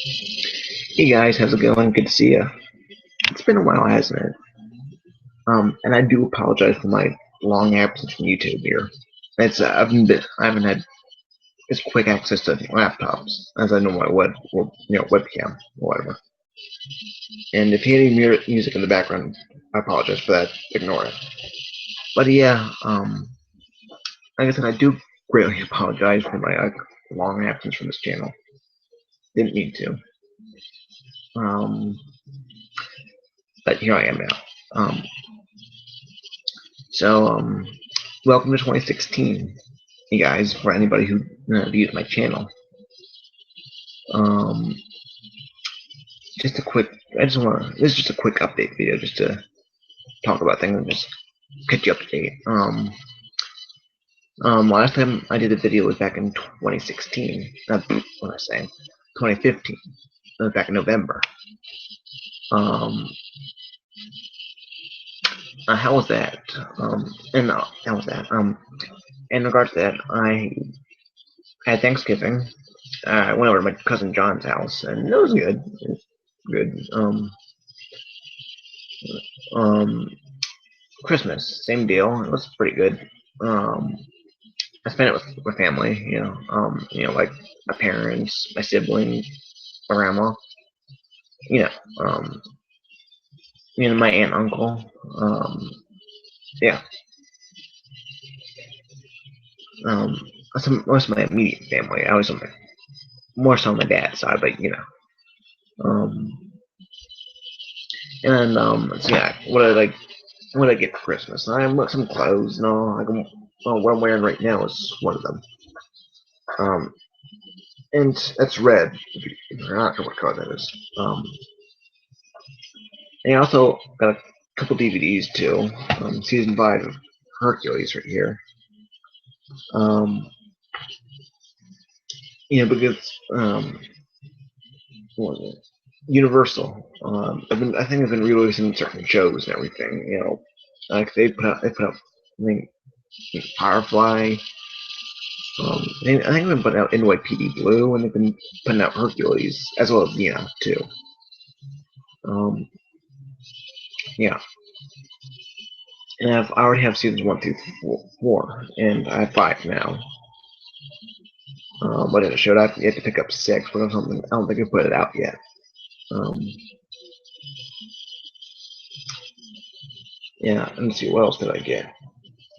Hey guys, how's it going? Good to see you. It's been a while, hasn't it? And I do apologize for my long absence from YouTube here. I haven't had as quick access to laptops as I normally would, or webcam or whatever. And if you hear any music in the background, I apologize for that. Ignore it. But yeah, like I said, I do greatly apologize for my long absence from this channel. Didn't mean to. Um, but here I am now. Um, so, welcome to 2016, you guys, for anybody who views my channel. Um, just a quick, this is just a quick update video, just to talk about things and just catch you up to date. Last time I did a video was back in 2016, what am I saying, 2015, back in November. Um, how was that? How was that? In regards to that, I had Thanksgiving. I went over to my cousin John's house, and it was good. It was good. Um, Christmas, same deal. It was pretty good. I spent it with family, like my parents, my siblings, my grandma, you know, um, my aunt, uncle, yeah, um, most of my immediate family. I was more so on my dad's side, but so yeah, what I get for Christmas? I want some clothes. No, what I'm wearing right now is one of them. And that's red. If you're not sure what color that is. And I also got a couple DVDs too. Season 5 of Hercules right here. Because what was it? Universal. I think they've been releasing certain shows and everything. Like they put up, I think, Firefly. I think they've been putting out NYPD Blue, and they've been putting out Hercules as well as too. Um, yeah, and I already have seasons 1 through 4, and I have 5 now. But it showed I had to pick up 6, but I don't think I put it out yet. Yeah, let me see, what else did I get?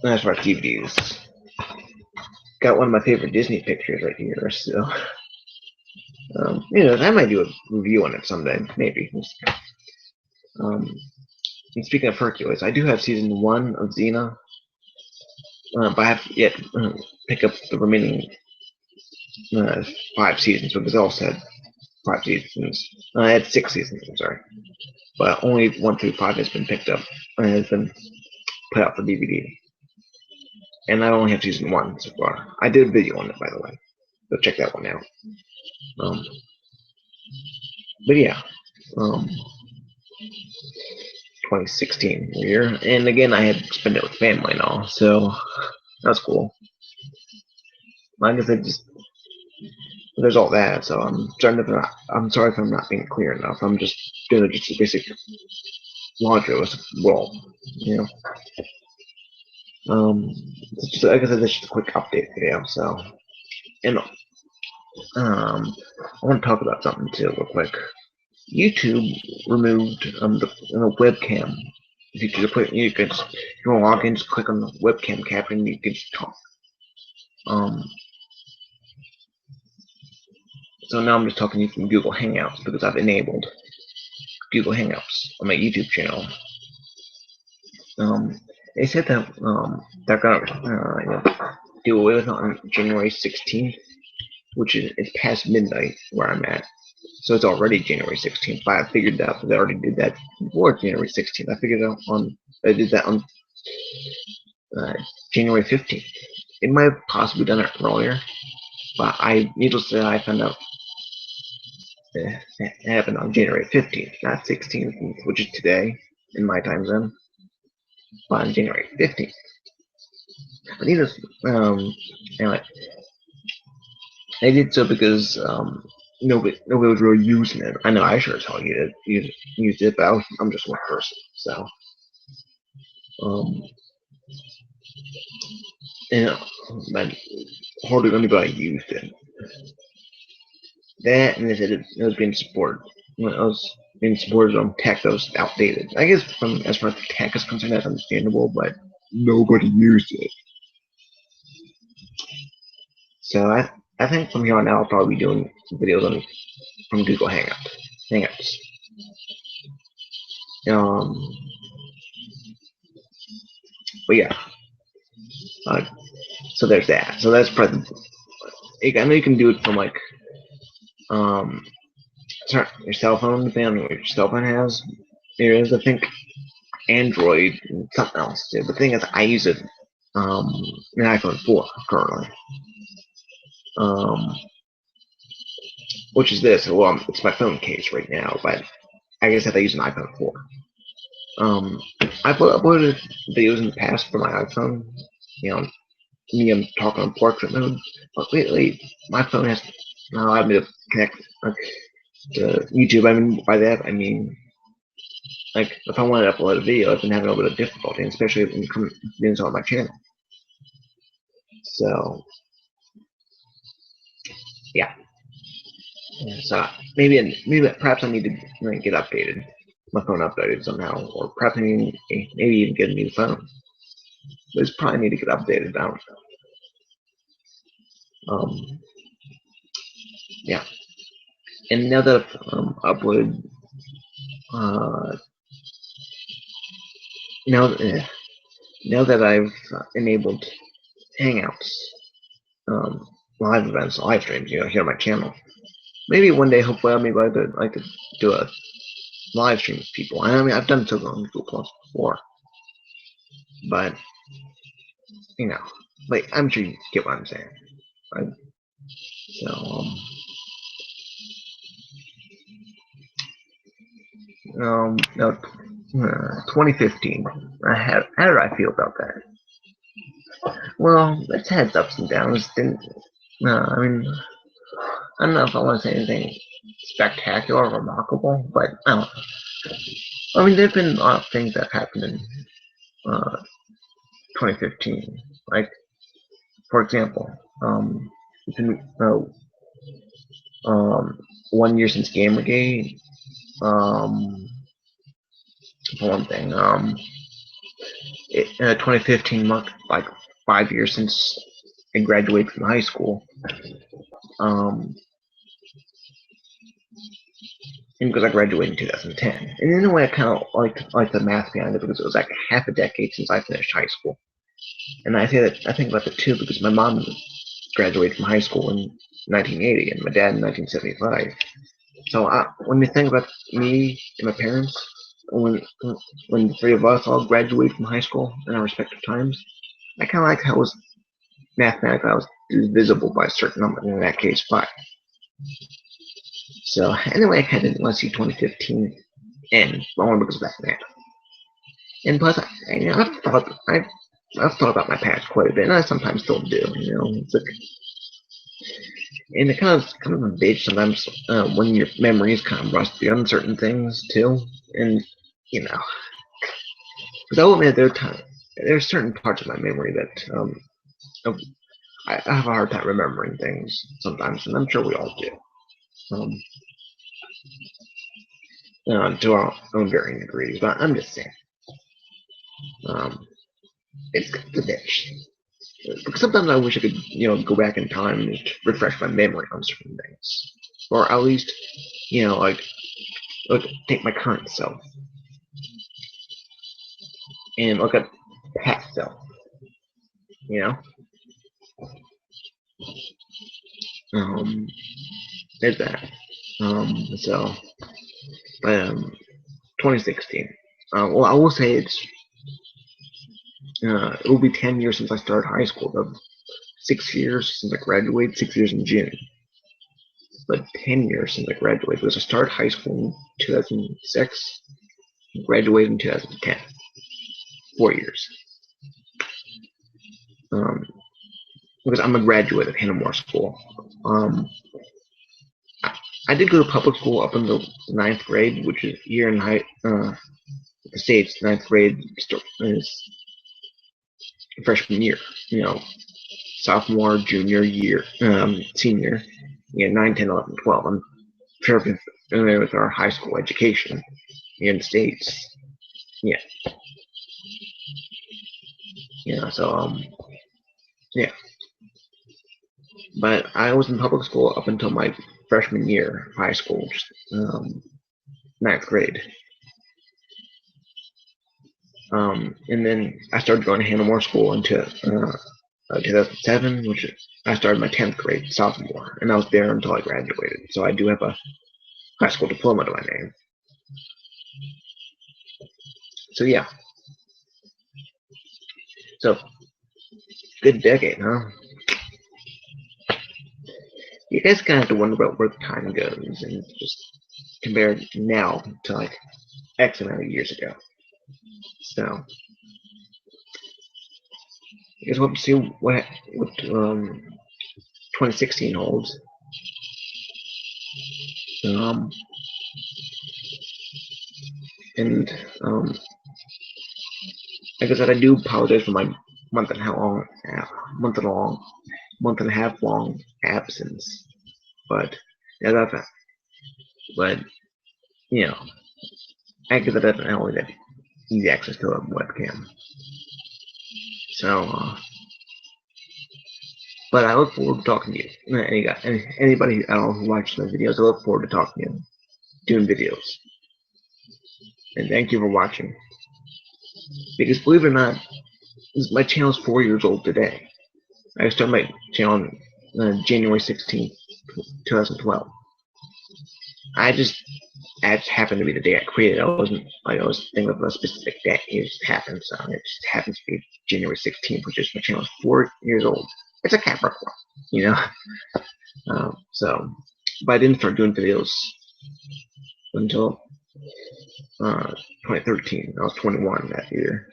As far as DVDs, got one of my favorite Disney pictures right here. So, I might do a review on it someday, maybe. Um, and speaking of Hercules, I do have season 1 of Xena, but I have yet to pick up the remaining 5 seasons, because I also had 5 seasons. I had 6 seasons, I'm sorry. But only 1 through 5 has been picked up and has been put out for DVD. And I only have season 1 so far. I did a video on it, by the way. So check that one out. Um, but yeah, 2016 year, and again, I had to spend it with family and all, so that's cool. Like I said, just there's all that. So I'm sorry if I'm not being clear enough. I'm just doing just a basic laundry list. Well, you know. Just, like I said, this is just a quick update video. So, and I want to talk about something too, real quick. YouTube removed the webcam. If you want to log in, just click on the webcam cap, and you can just talk. So now I'm just talking to you from Google Hangouts because I've enabled Google Hangouts on my YouTube channel. They said that they're gonna do away with it on January 16th, which is it's past midnight where I'm at. So it's already January 16th. But I figured out that they already did that before January 16th. I did that on uh, January 15th. It might have possibly done it earlier, but needless to say, I found out it happened on January 15th, not 16th, which is today in my time zone, but on January 15th. But needless, anyway, I did so because nobody was really using it. I know I sure as hell used it, but I'm just one person, so um, you know, but hardly anybody used it. That and it was being supported. When it was being supported on tech that was outdated. I guess from as far as the tech is concerned, that's understandable, but nobody used it. So I think from here on out I'll probably be doing videos on from Google Hangouts. Um, but yeah, uh, so there's that. So that's probably. I know you can do it from like um your cell phone, depending on what your cell phone has. There is, I think, Android and something else too. The thing is, I use it an iPhone 4 currently, um, which is this. Well, it's my phone case right now, but I guess if I use an iPhone 4. I've uploaded videos in the past for my iPhone, you know, me I'm talking on portrait mode, but lately my phone has allowed me to connect to YouTube. I mean, by that I mean like if I wanted to upload a video, I've been having a little bit of difficulty, especially when it comes to on my channel. So yeah, so maybe perhaps I need to get updated, my phone updated somehow, or perhaps maybe even get a new phone. But it's probably need to get updated. I don't know. Yeah, and now that I've uploaded, uh, now now that I've enabled Hangouts, live events, live streams, here on my channel. Maybe one day, hopefully, I could do a live stream with people. I mean, I've done so on Google Plus before, but you know, like I'm sure you get what I'm saying, right? So, no, 2015. How did I feel about that? Well, it's had its ups and downs. Didn't I mean, I don't know if I want to say anything spectacular or remarkable, but I don't know. I mean, there've been a lot of things that happened in uh, 2015. Like, for example, it's been 1 year since Gamergate. For one thing, 2015 marked like 5 years since I graduated from high school. And because I graduated in 2010, and in a way, I kind of like the math behind it because it was like half a decade since I finished high school. And I think about the two because my mom graduated from high school in 1980 and my dad in 1975. So when you think about me and my parents, when the three of us all graduated from high school in our respective times, I kind of like how it was mathematically I was divisible by a certain number, in that case 5. So anyway, I kind of didn't want to see 2015 end, only because of that math. And plus, I've thought about my past quite a bit, and I sometimes still do. It's like, and it kind of a bitch sometimes when your memories kind of rusty on certain things too. And you know, because I will admit there are certain parts of my memory that I have a hard time remembering things sometimes, and I'm sure we all do. To our own varying degrees, but I'm just saying, it's a bitch. Because sometimes I wish I could, go back in time and just refresh my memory on certain things, or at least, like take my current self and look at past self. You know, there's that. So, 2016. Well, I will say it will be 10 years since I started high school. Though. 6 years since I graduated. 6 years in June. But 10 years since I graduated because I started high school in 2006, and graduated in 2010. 4 years. Because I'm a graduate of Hannah Moore School. I did go to public school up until ninth grade, which is here in the States. Ninth grade is freshman year. You know, sophomore, junior year, senior. Yeah, 9, 10, 11, 12. I'm sure if you're familiar with our high school education here in the States. Yeah. Yeah, so, yeah. But I was in public school up until my freshman year of high school, just, ninth grade. And then I started going to Hannah More School into 2007, which I started my 10th grade sophomore, and I was there until I graduated. So I do have a high school diploma to my name. So yeah. So good decade, huh? You guys kind of have to wonder about where the time goes and just compare now to like X amount of years ago. So you guys will have to see what 2016 holds. Um, and like I said, I do apologize for my month and month and a half long absence. But yeah, that's it. But you know, I guess I didn't always have easy access to a webcam. So, but I look forward to talking to you. Anybody at all who watches my videos, I look forward to talking to you, doing videos. And thank you for watching. Because believe it or not, my channel is 4 years old today. I started my channel on January 16th, 2012. I just happened to be the day I created it. I wasn't like I was thinking of a specific day. It just happened, so it just happens to be January 16th, which is my channel is 4 years old. It's a Capricorn, you know. So, but I didn't start doing videos until 2013. I was 21 that year.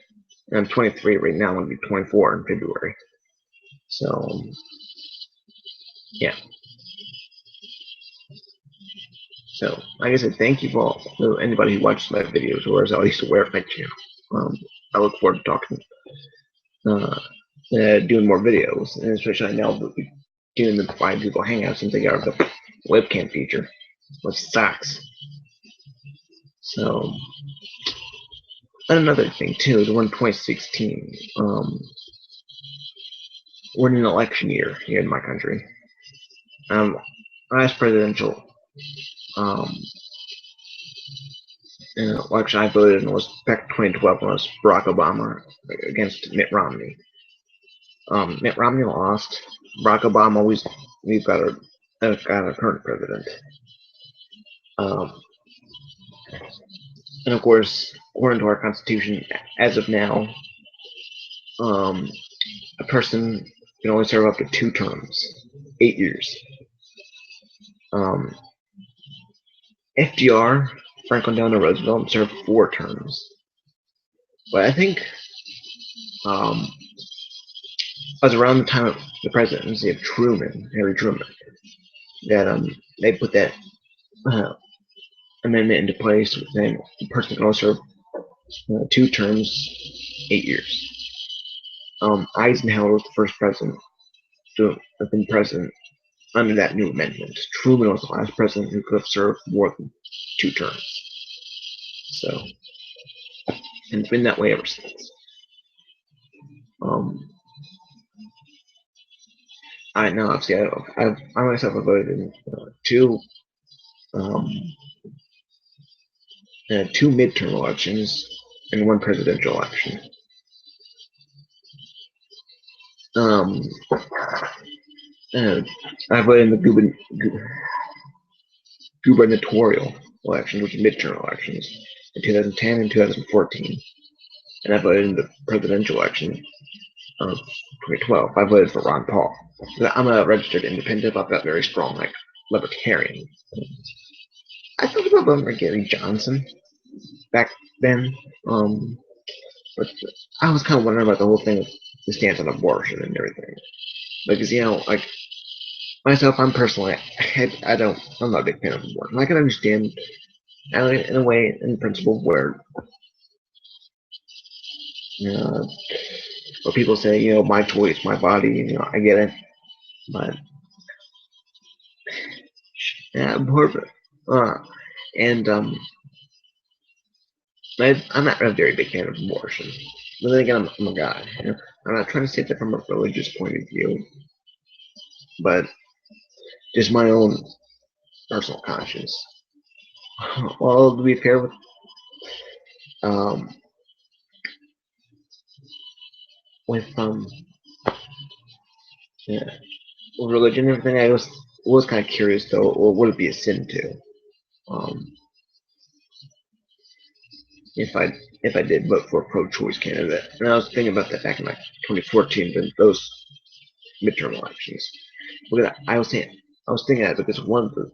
And I'm 23 right now. I'm gonna be 24 in February. So, yeah. So, like I said, thank you for anybody who watches my videos or is at least aware of my channel. I look forward to talking, doing more videos, and especially now that we're doing the 5 people hangout since they got the webcam feature, which sucks. So, and another thing too is we're in 2016. We're in an election year here in my country. Last presidential election I voted in was back 2012 when it was Barack Obama against Mitt Romney. Mitt Romney lost. Barack Obama we've got a current president. And of course, according to our Constitution, as of now, a person can only serve up to 2 terms, 8 years. FDR, Franklin Delano Roosevelt, served 4 terms. But I think it was around the time of the presidency of Harry Truman, that they put that amendment into place saying a person can only serve 2 terms, 8 years. Eisenhower was the first president to have been president under that new amendment. Truman was the last president who could have served more than 2 terms. So, and it's been that way ever since. I know, obviously, I myself have voted in 2 midterm elections and 1 presidential election. I voted in the gubernatorial elections, which are midterm elections, in 2010 and 2014. And I voted in the presidential election of 2012. I voted for Ron Paul. I'm a registered independent. I've got very strong, like, libertarian. I thought about voting for Gary Johnson back then, but I was kind of wondering about the whole thing of the stance on abortion and everything. Because, like, myself, I'm personally, I'm not a big fan of abortion. I can understand, in a way, in principle, where, you know, where people say, my choice, my body, I get it. But, yeah, and, I'm not a very big fan of abortion. But then again, I'm a guy. I'm not trying to say that from a religious point of view, but just my own personal conscience. Well, to be fair um, with yeah, religion and everything, I was kind of curious though. Well, would it be a sin to um, if I did vote for a pro-choice candidate? And I was thinking about that back in like 2014, but those midterm elections. Because I was thinking that because one of the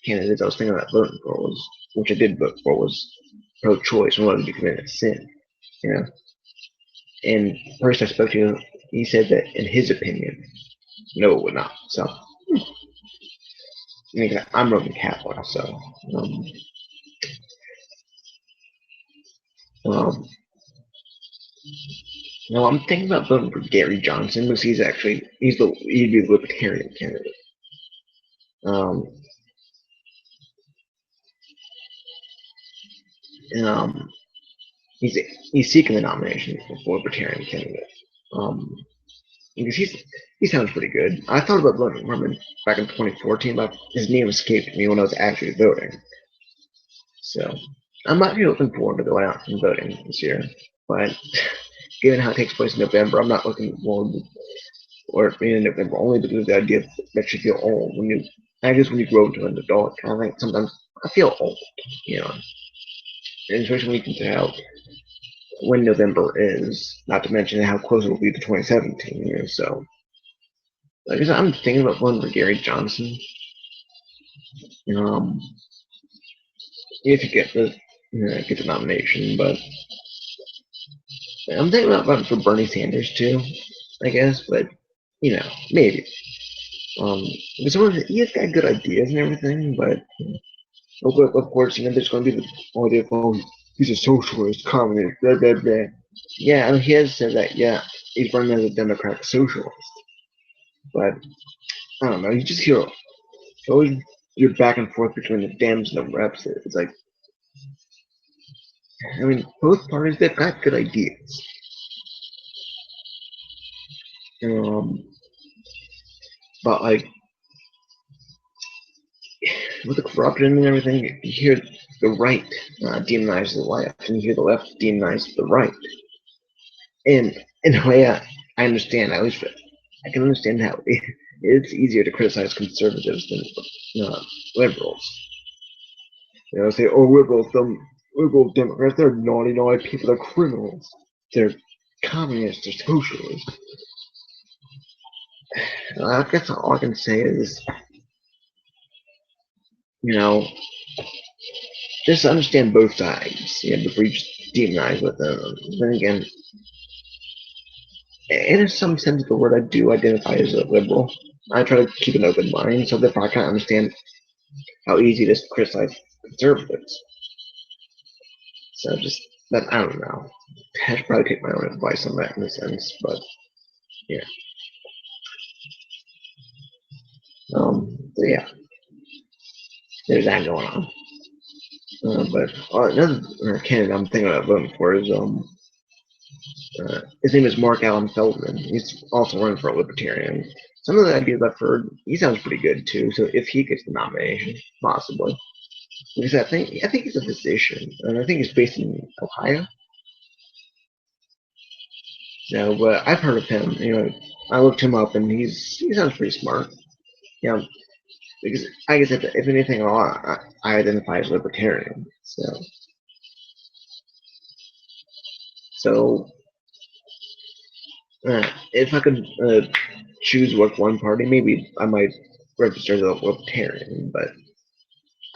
candidates I was thinking about voting for was, which I did vote for, was pro-choice and wanted to be committed a sin. You know, and the person I spoke to, he said that in his opinion, no, it would not. So I mean, I'm Roman Catholic, so um, um, I'm thinking about voting for Gary Johnson because he'd be the libertarian candidate. Um, and he's he's seeking the nomination for libertarian candidate. Um, because he sounds pretty good. I thought about voting for him back in 2014, but his name escaped me when I was actually voting. So I'm actually looking forward to going out and voting this year. But given how it takes place in November, I'm not looking forward to, or in November only because of the idea that makes you feel old when you. I guess when you grow into an adult, I think sometimes I feel old, you know, and especially when you can tell when November is. Not to mention how close it will be to 2017. So like I said, I'm thinking about voting for Gary Johnson. Um, if you get the nomination, but I'm thinking about voting for Bernie Sanders too. I guess, but maybe. Um, because he has got good ideas and everything, but of course, there's going to be the idea of, oh, he's a socialist, communist, blah, blah, blah. Yeah, I mean, he has said that, yeah, he's running as a democratic socialist. But, I don't know, you just hear always you're back and forth between the Dems and the reps. It's like, I mean, both parties, they've got good ideas. Um, but, like, with the corruption and everything, you hear the right demonize the left, and you hear the left demonize the right. And in a way, I understand. At least I can understand how it's easier to criticize conservatives than liberals. Say, oh, liberal Democrats, they're naughty, naughty people, they're criminals, they're communists, they're socialists. I guess all I can say is, you know, just understand both sides, before you just demonize with them. Then again, in some sense of the word, I do identify as a liberal. I try to keep an open mind, so therefore I kind of understand how easy it is to criticize conservatives. So just that I don't know. I should probably take my own advice on that in a sense, but yeah. So yeah, there's that going on. But another candidate I'm thinking about voting for is his name is Mark Allen Feldman. He's also running for a libertarian. Some of the ideas I've heard, he sounds pretty good too. So if he gets the nomination, possibly, because I think he's a physician, and I think he's based in Ohio. No, but I've heard of him. I looked him up, and he sounds pretty smart. Because I guess if anything at all, I identify as libertarian. So if I could choose what one party, maybe I might register as a libertarian. But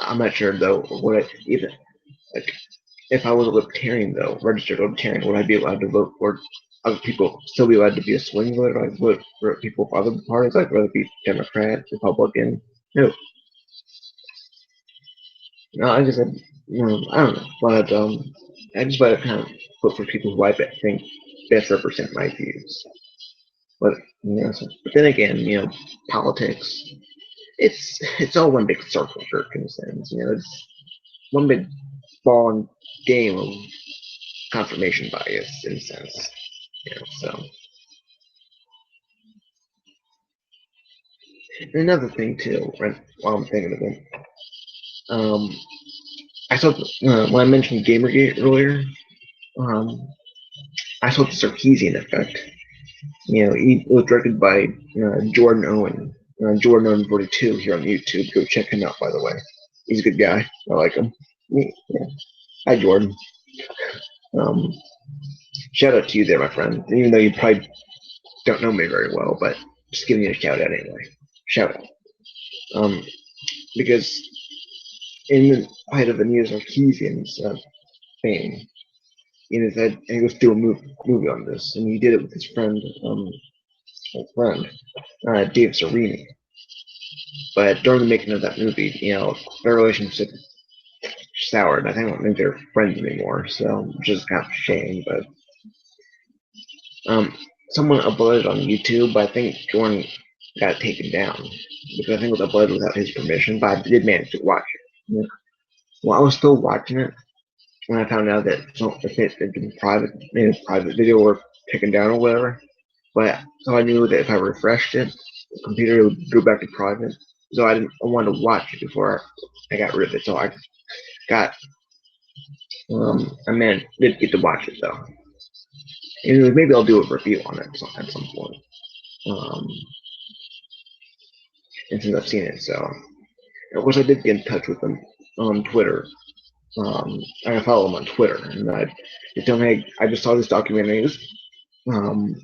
I'm not sure though what I even like. if I was a libertarian, though, registered libertarian, would I be allowed to vote for other people? Still be allowed to be a swing voter? Like vote for people of other parties, like whether it be Democrat, Republican? No, no. I just said, I don't know, but I just want to kind of vote for people who I think best represent my views. But but then again, politics. It's all one big circle jerk in a sense. It's one big ball and game of confirmation bias in a sense. So and another thing too, right, while I'm thinking of it, um, I saw when I mentioned Gamergate earlier, um, I saw the Sarkeesian effect. He was directed by Jordan Owen. Jordan Owen 42 here on YouTube. Go check him out, by the way. He's a good guy. I like him. Yeah. Hi, Jordan. Um, Shout out to you there, my friend. Even though you probably don't know me very well, but just giving you a shout out anyway. Shout out. Um, because in the height of the Neo Sarkeesian's fame, and he was doing a movie on this, and he did it with his friend, Dave Serini. But during the making of that movie, their relationship soured. I don't think they're friends anymore, so which is kind of a shame. But someone uploaded on YouTube. But I think Jordan got it taken down because I think it was uploaded without his permission. But I did manage to watch it. Well, I was still watching it when I found out that if it had been private video or taken down or whatever. But so I knew that if I refreshed it, the computer would go back to private. So I wanted to watch it before I got rid of it. So I got did get to watch it though. And maybe I'll do a review on it at some point. Um, and since I've seen it, so of course I did get in touch with them on Twitter. I follow them on Twitter, and they told me, hey, I just saw this documentary. Um,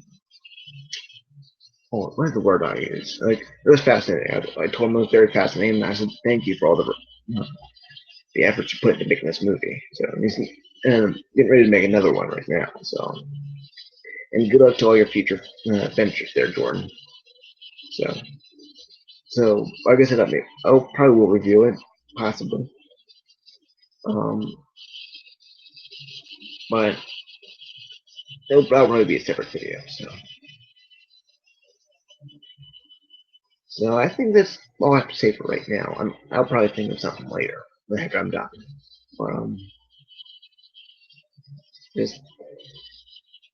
what's the word I use? Like it was fascinating. I told them it was very fascinating, and I said thank you for all the efforts you put into making this movie. So he's getting ready to make another one right now. So and good luck to all your future ventures there, Jordan. So like I said, I probably will review it possibly. Um, but it'll probably be a separate video. So I think that's all I have to say for right now. I'll probably think of something later after I'm done. Um, just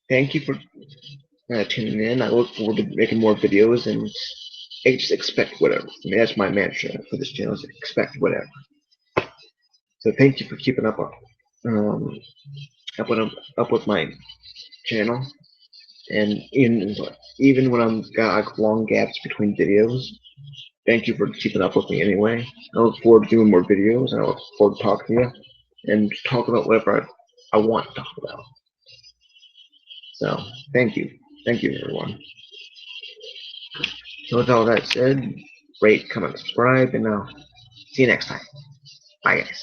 thank you for tuning in. I look forward to making more videos and just expect whatever. I mean, that's my mantra for this channel is expect whatever. So thank you for keeping um, up with my channel. And even when I'm got like long gaps between videos, thank you for keeping up with me anyway. I look forward to doing more videos, and I look forward to talking to you and talk about whatever I want to talk about. So thank you everyone. So with all that said, rate, comment, subscribe, and I'll see you next time. Bye guys.